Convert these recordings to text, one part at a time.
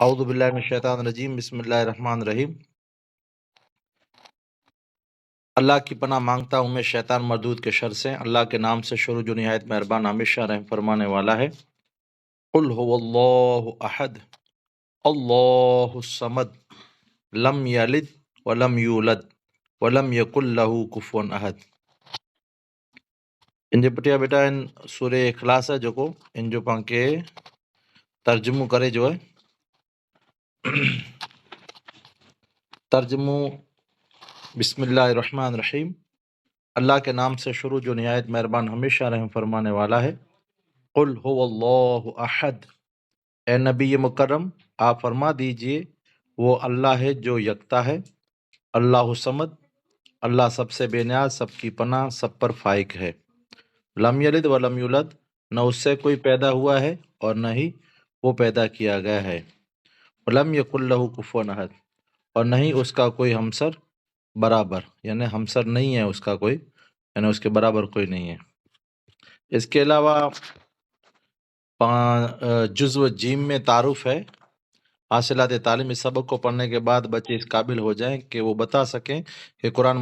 اعوذ باللہ من الشیطان الرجیم بسم اللہ الرحمن الرحیم۔ اللہ کی پناہ مانگتا ہوں میں شیطان مردود کے شر سے۔ اللہ کے نام سے شروع جو نہایت مہربان ہمیشہ رحم فرمانے والا ہے۔ قل هو اللہ احد اللہ الصمد لم یلد ولم یولد ولم یکن لہ کفوا احد۔ ان جو پٹیا بیٹا ان سورہ اخلاص ہے جو ان جو پان کے ترجمو کرے جو ہے ترجمو بسم اللہ الرحمن الرحیم، اللہ کے نام سے شروع جو نہایت مہربان ہمیشہ رحم فرمانے والا ہے۔ قل هو اللہ احد، اے نبی مکرم آپ فرما دیجئے وہ اللہ ہے جو یکتا ہے، اللہ صمد، اللہ سب سے بے نیاز، سب کی پناہ، سب پر فائق ہے۔ لم یلد ولم یولد، نہ اس سے کوئی پیدا ہوا ہے اور نہ ہی وہ پیدا کیا گیا ہے۔ ولم یکن لہ کفوا احد، اور نہیں اس کا کوئی ہمسر برابر، یعنی ہمسر نہیں ہے اس کا کوئی، یعنی اس کے برابر کوئی نہیں ہے۔ اس کے علاوہ جزو جیم میں تعارف ہے۔ حاصلات تعلیم اس سبق کو پڑھنے کے بعد بچے اس قابل ہو جائیں کہ وہ بتا سکیں کہ قرآن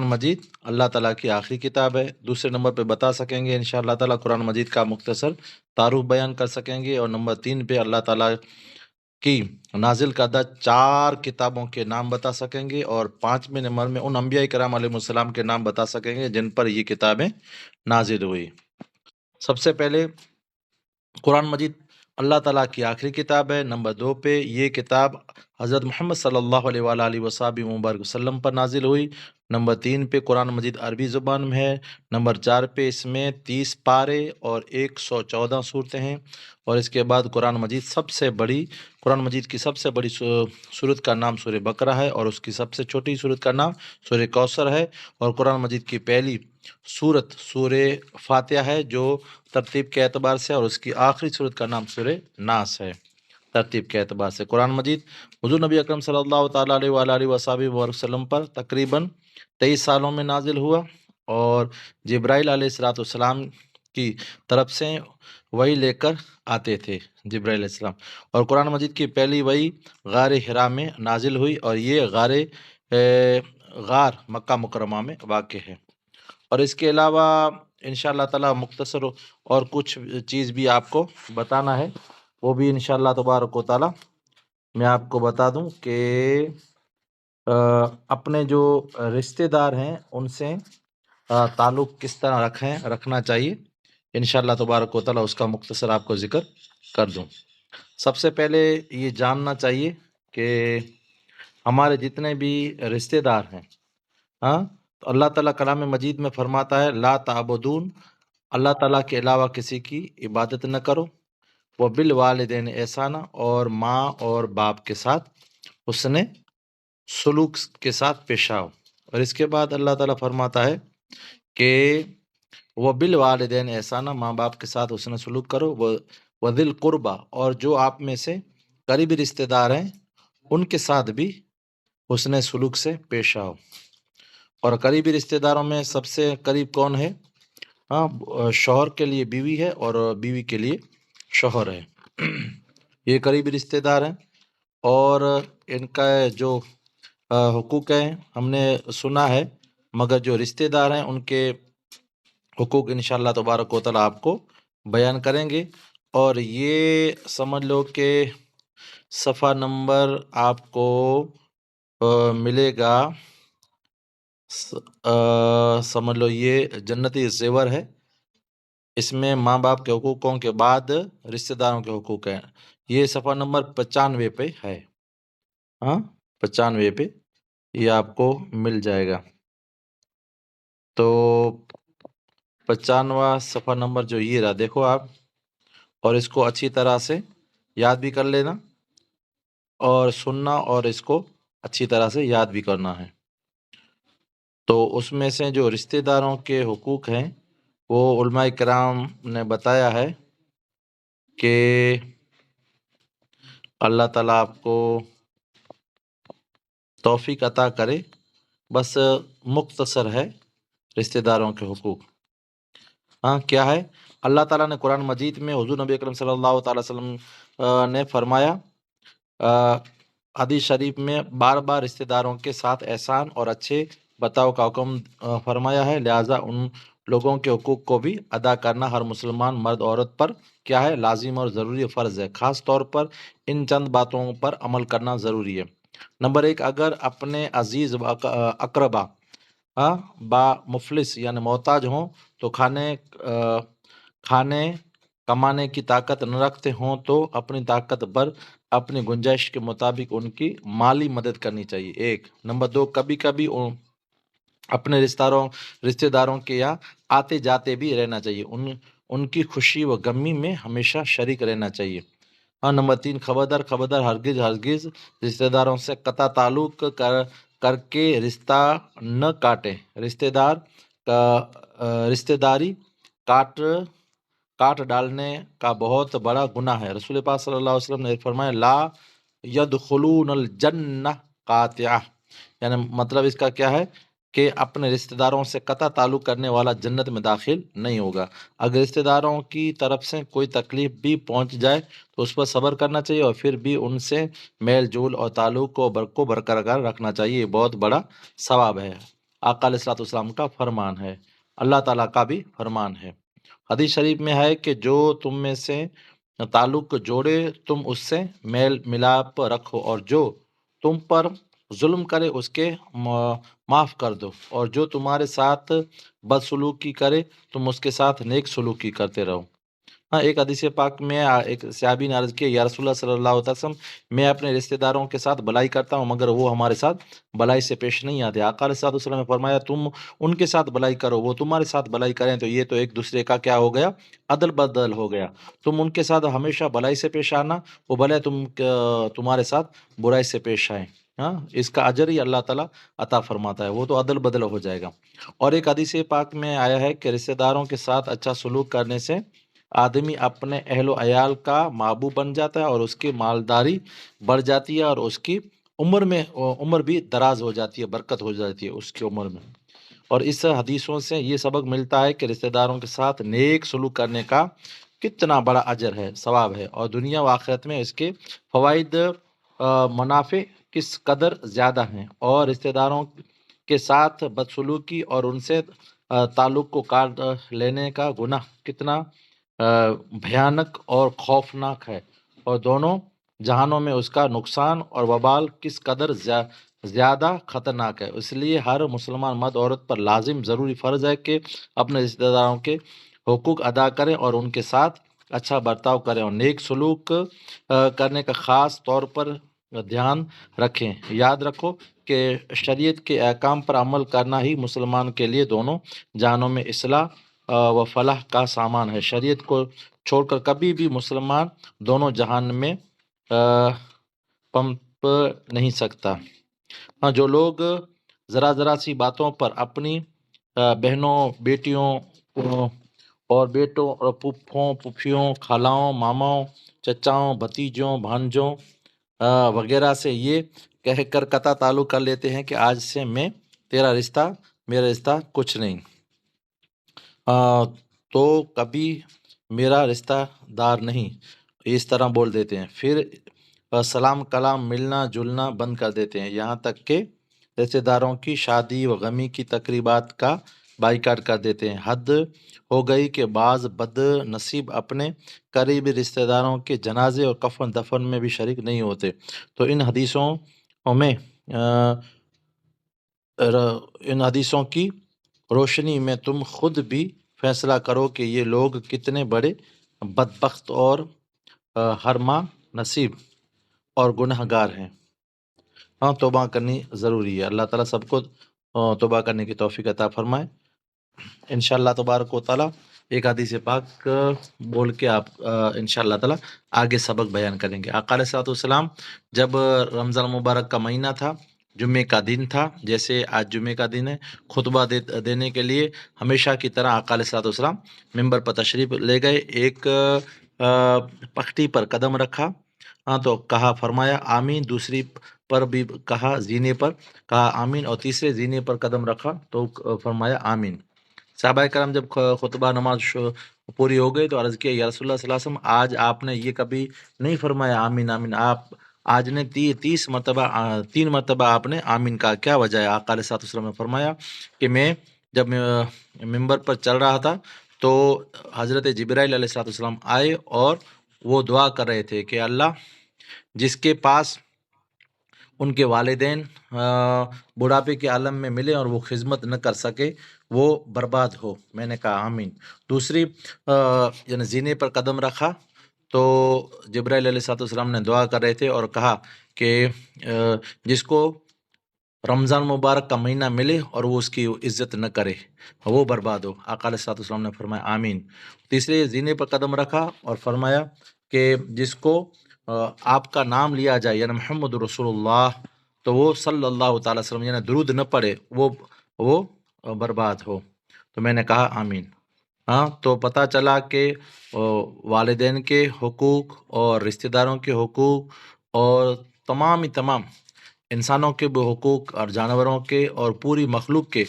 مجید اللہ تعالیٰ کی آخری کتاب ہے۔ دوسرے نمبر پہ بتا سکیں گے انشاءاللہ تعالیٰ قرآن مجید کا مختصر تعارف بیان کر سکیں گے، اور نمبر 3 پہ اللہ تعالیٰ کی نازل کردہ 4 کتابوں کے نام بتا سکیں گے، اور 5ویں نمبر میں ان انبیاء کرام علیہ السلام کے نام بتا سکیں گے جن پر یہ کتابیں نازل ہوئی۔ سب سے پہلے قرآن مجید اللہ تعالیٰ کی آخری کتاب ہے۔ نمبر 2 پہ یہ کتاب حضرت محمد صلی اللہ علیہ وآلہ وسلم وسلم پر نازل ہوئی۔ نمبر 3 پہ قرآن مجید عربی زبان میں ہے۔ نمبر 4 پہ اس میں 30 پارے اور 114 صورتیں ہیں، اور اس کے بعد قرآن مجید کی سب سے بڑی سورت کا نام سورہ بقرہ ہے، اور اس کی سب سے چھوٹی سورت کا نام سورہ کوثر ہے، اور قرآن مجید کی پہلی سورت سورہ فاتحہ ہے جو ترتیب کے اعتبار سے، اور اس کی آخری سورت کا نام سورہ ناس ہے ترتیب کے اعتبار سے۔ قرآن مجید حضور نبی اکرم صلی اللہ تعالیٰ علیہ وآلہ وسلم پر تقریباً 23 سالوں میں نازل ہوا، اور جبرائیل علیہ السلام کی طرف سے وحی لے کر آتے تھے جبرائیل علیہ السلام، اور قرآن مجید کی پہلی وحی غار حرا میں نازل ہوئی، اور یہ غار مکہ مکرمہ میں واقع ہے۔ اور اس کے علاوہ انشاءاللہ تعالیٰ مختصر اور کچھ چیز بھی آپ کو بتانا ہے، وہ بھی انشاءاللہ تبارک و تعالیٰ میں آپ کو بتا دوں کہ اپنے جو رشتہ دار ہیں ان سے تعلق کس طرح رکھنا چاہیے، انشاءاللہ تبارک و تعالیٰ اس کا مختصر آپ کو ذکر کر دوں۔ سب سے پہلے یہ جاننا چاہیے کہ ہمارے جتنے بھی رشتہ دار ہیں، تو اللہ تعالیٰ کلام مجید میں فرماتا ہے لا تعبدون، اللہ تعالیٰ کے علاوہ کسی کی عبادت نہ کرو، وہ بالوالدین احسانہ، اور ماں اور باپ کے ساتھ حسن سلوک کے ساتھ پیش آؤ۔ اور اس کے بعد اللہ تعالیٰ فرماتا ہے کہ وہ بالوالدین احسانہ، ماں باپ کے ساتھ حسن سلوک کرو، وہ ذی القربہ، اور جو آپ میں سے قریبی رشتہ دار ہیں ان کے ساتھ بھی حسن سلوک سے پیش آؤ۔ اور قریبی رشتہ داروں میں سب سے قریب کون ہے؟ شوہر کے لیے بیوی ہے، اور بیوی کے لیے شوہر ہے، یہ قریبی رشتہ دار ہیں۔ اور ان کا جو حقوق ہیں ہم نے سنا ہے، مگر جو رشتہ دار ہیں ان کے حقوق انشاءاللہ تبارک و تعالیٰ آپ کو بیان کریں گے۔ اور یہ سمجھ لو کہ صفحہ نمبر آپ کو ملے گا، سمجھ لو یہ جنتی زیور ہے، اس میں ماں باپ کے حقوقوں کے بعد رشتہ داروں کے حقوق ہیں، یہ صفحہ نمبر 95 پہ ہے، 95 پہ یہ آپ کو مل جائے گا۔ تو 95واں صفحہ نمبر جو یہ رہا دیکھو آپ، اور اس کو اچھی طرح سے یاد بھی کر لینا، اور سننا، اور اس کو اچھی طرح سے یاد بھی کرنا ہے۔ تو اس میں سے جو رشتہ داروں کے حقوق ہیں وہ علماء کرام نے بتایا ہے کہ اللہ تعالیٰ آپ کو توفیق عطا کرے، بس مختصر ہے رشتہ داروں کے حقوق۔ کیا ہے؟ اللہ تعالیٰ نے قرآن مجید میں حضور نبی اکرم صلی اللہ تعالی وسلم نے فرمایا، حدیث شریف میں بار بار رشتہ داروں کے ساتھ احسان اور اچھے برتاؤ کا حکم فرمایا ہے، لہٰذا ان لوگوں کے حقوق کو بھی ادا کرنا ہر مسلمان مرد عورت پر کیا ہے، لازم اور ضروری فرض ہے۔ خاص طور پر ان چند باتوں پر عمل کرنا ضروری ہے۔ نمبر 1، اگر اپنے عزیز و اقربا با مفلس یعنی محتاج ہوں تو کھانے کمانے کی طاقت نہ رکھتے ہوں تو اپنی طاقت پر اپنی گنجائش کے مطابق ان کی مالی مدد کرنی چاہیے، ایک۔ نمبر 2، کبھی کبھی اپنے رشتہ داروں کے یہاں آتے جاتے بھی رہنا چاہیے، ان کی خوشی و غمی میں ہمیشہ شریک رہنا چاہیے۔ نمبر 3، خبردار ہرگز رشتہ داروں سے قطع تعلق کر کے رشتہ نہ کاٹیں۔ رشتہ داری کاٹ ڈالنے کا بہت بڑا گناہ ہے۔ رسول پاک صلی اللہ علیہ وسلم نے فرمایا، لا یدخلون الجنہ قاطعہ، یعنی مطلب اس کا کیا ہے کہ اپنے رشتہ داروں سے قطع تعلق کرنے والا جنت میں داخل نہیں ہوگا۔ اگر رشتہ داروں کی طرف سے کوئی تکلیف بھی پہنچ جائے تو اس پر صبر کرنا چاہیے اور پھر بھی ان سے میل جول اور تعلق کو برقرار رکھنا چاہیے، یہ بہت بڑا ثواب ہے۔ آقا علیہ الصلوۃ والسلام کا فرمان ہے، اللہ تعالیٰ کا بھی فرمان ہے۔ حدیث شریف میں ہے کہ جو تم میں سے تعلق جوڑے تم اس سے میل ملاپ رکھو، اور جو تم پر ظلم کرے اس کے معاف کر دو، اور جو تمہارے ساتھ بدسلوکی کرے تم اس کے ساتھ نیک سلوکی کرتے رہو۔ ایک حدیث پاک میں ایک صحابی نے عرض کیا، یا رسول اللہ صلی اللہ علیہ وسلم، میں اپنے رشتہ داروں کے ساتھ بھلائی کرتا ہوں مگر وہ ہمارے ساتھ بھلائی سے پیش نہیں آتے۔ آقا علیہ الصلوۃ والسلام نے فرمایا، تم ان کے ساتھ بھلائی کرو، وہ تمہارے ساتھ بھلائی کریں، تو یہ تو ایک دوسرے کا کیا ہو گیا، عدل بدل ہو گیا۔ تم ان کے ساتھ ہمیشہ بھلائی سے پیش آنا، وہ بھلے تمہارے ساتھ برائی سے پیش آئیں، اس کا اجر ہی اللہ تعالیٰ عطا فرماتا ہے، وہ تو عدل بدل ہو جائے گا۔ اور ایک حدیث پاک میں آیا ہے کہ رشتہ داروں کے ساتھ اچھا سلوک کرنے سے آدمی اپنے اہل و عیال کا محبوب بن جاتا ہے اور اس کی مالداری بڑھ جاتی ہے اور اس کی عمر بھی دراز ہو جاتی ہے، برکت ہو جاتی ہے اس کی عمر میں۔ اور اس حدیثوں سے یہ سبق ملتا ہے کہ رشتہ داروں کے ساتھ نیک سلوک کرنے کا کتنا بڑا اجر ہے، ثواب ہے، اور دنیا و آخرت میں اس کے فوائد منافع کس قدر زیادہ ہیں، اور رشتہ داروں کے ساتھ بدسلوکی اور ان سے تعلق کو کاٹ لینے کا گناہ کتنا بھیانک اور خوفناک ہے، اور دونوں جہانوں میں اس کا نقصان اور وبال کس قدر زیادہ خطرناک ہے۔ اس لیے ہر مسلمان مرد عورت پر لازم ضروری فرض ہے کہ اپنے رشتہ داروں کے حقوق ادا کریں اور ان کے ساتھ اچھا برتاؤ کریں اور نیک سلوک کرنے کا خاص طور پر دھیان رکھیں۔ یاد رکھو کہ شریعت کے احکام پر عمل کرنا ہی مسلمان کے لیے دونوں جہانوں میں اصلاح و فلاح کا سامان ہے۔ شریعت کو چھوڑ کر کبھی بھی مسلمان دونوں جہان میں پنپ نہیں سکتا۔ جو لوگ ذرا سی باتوں پر اپنی بہنوں، بیٹیوں اور بیٹوں اور پھوپھوں، پھوپھیوں، خالاؤں، ماماؤں، چچاؤں، بھتیجوں، بھانجوں وغیرہ سے یہ کہہ کر قطع تعلق کر لیتے ہیں کہ آج سے میرا رشتہ کچھ نہیں، تو کبھی میرا رشتہ دار نہیں، اس طرح بول دیتے ہیں، پھر سلام کلام، ملنا جلنا بند کر دیتے ہیں، یہاں تک کہ رشتہ داروں کی شادی و غمی کی تقریبات کا بائیکاٹ کر دیتے ہیں۔ حد ہو گئی کہ بعض بد نصیب اپنے قریبی رشتہ داروں کے جنازے اور کفن دفن میں بھی شریک نہیں ہوتے۔ تو ان حدیثوں کی روشنی میں تم خود بھی فیصلہ کرو کہ یہ لوگ کتنے بڑے بدبخت اور حرما نصیب اور گناہ گار ہیں۔ توبہ کرنی ضروری ہے، اللہ تعالیٰ سب کو توبہ کرنے کی توفیق عطا فرمائے۔ انشاءاللہ تبارک و تعالیٰ ایک حدیث پاک بول کے آپ انشاءاللہ تعالیٰ آگے سبق بیان کریں گے۔ آقا علیہ الصلوۃ والسلام جب رمضان مبارک کا مہینہ تھا، جمعے کا دن تھا، جیسے آج جمعے کا دن ہے، خطبہ دینے کے لیے ہمیشہ کی طرح آقا علیہ الصلوۃ والسلام ممبر پر تشریف لے گئے۔ ایک پخٹی پر قدم رکھا تو کہا، فرمایا آمین، دوسری پر بھی کہا، زینے پر کہا آمین، اور تیسرے زینے پر قدم رکھا تو فرمایا آمین۔ صحابہ کرام جب خطبہ نماز پوری ہو گئی تو عرض کیا یا رسول اللہ صلی اللہ علیہ وسلم آج آپ نے یہ کبھی نہیں فرمایا آمین آمین، آپ آج نے 3 مرتبہ آپ نے آمین کہا، کیا وجہ ہے؟ آقا علیہ الصلوۃ والسلام نے فرمایا کہ میں جب ممبر پر چل رہا تھا تو حضرت جبرائیل علیہ الصلوۃ والسلام آئے اور وہ دعا کر رہے تھے کہ اللہ جس کے پاس ان کے والدین بڑھاپے کے عالم میں ملے اور وہ خدمت نہ کر سکے وہ برباد ہو۔ میں نے کہا آمین۔ دوسری یعنی زینے پر قدم رکھا تو جبرائیل علیہ السلام نے دعا کر رہے تھے اور کہا کہ جس کو رمضان مبارک کا مہینہ ملے اور وہ اس کی عزت نہ کرے وہ برباد ہو۔ آقا علیہ السلام نے فرمایا آمین۔ تیسرے زینے پر قدم رکھا اور فرمایا کہ جس کو آپ کا نام لیا جائے یعنی محمد رسول اللہ تو وہ صلی اللہ تعالیٰ وسلم یعنی درود نہ پڑے وہ برباد ہو۔ تو میں نے کہا آمین۔ ہاں، تو پتہ چلا کہ والدین کے حقوق اور رشتہ داروں کے حقوق اور تمام انسانوں کے بھی حقوق اور جانوروں کے اور پوری مخلوق کے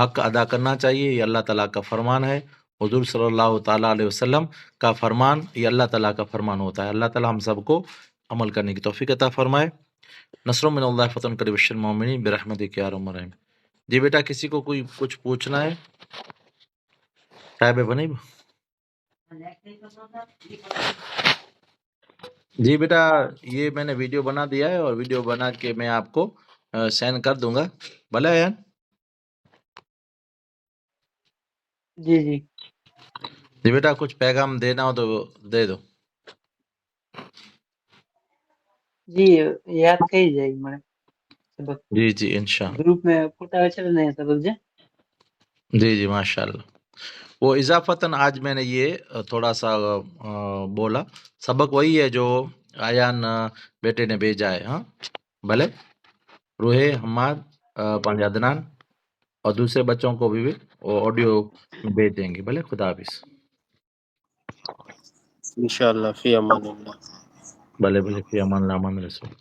حق ادا کرنا چاہیے۔ یہ اللہ تعالیٰ کا فرمان ہے، حضور صلی اللہ تعالیٰ علیہ وسلم کا فرمان، یہ اللہ تعالیٰ کا فرمان ہوتا ہے۔ اللہ تعالیٰ ہم سب کو عمل کرنے کی توفیق عطا فرمائے۔ نصر من اللہ فتح قریب بشر المؤمنین برحمتک یا ارحم الراحمین۔ جی بیٹا کسی کو کوئی کچھ پوچھنا ہے؟ صاحب بنی جی بیٹا یہ میں نے ویڈیو بنا دیا ہے اور ویڈیو بنا کے میں آپ کو سینڈ کر دوں گا، بھلا ہے؟ جی جی جی بیٹا کچھ پیغام دینا ہو تو دے دو۔ جی یاد کہی جائے گی میرے سبق جی جی انشاءاللہ۔ گروپ میں پھوٹا چل رہے ہیں سبق جی جی ماشاء اللہ۔ وہ اضافتاً آج میں نے یہ تھوڑا سا بولا، سبق وہی ہے جو آیان بیٹے نے بھیجا ہے۔ ہاں بھلے روحے حماد پانچ عدنان اور دوسرے بچوں کو بھی وہ آڈیو بھیج دیں گے۔ بھلے خدا حافظ۔ انشاءاللہ فی امان اللہ۔ بھلے بھلے فی امان اللہ امان رسول۔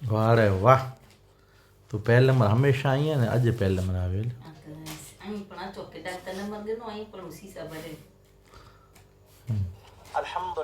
واہ رے واہ، تو پہل نمبر ہمیشہ آئی ہے نا، اج پہل نمبر آویل الحمد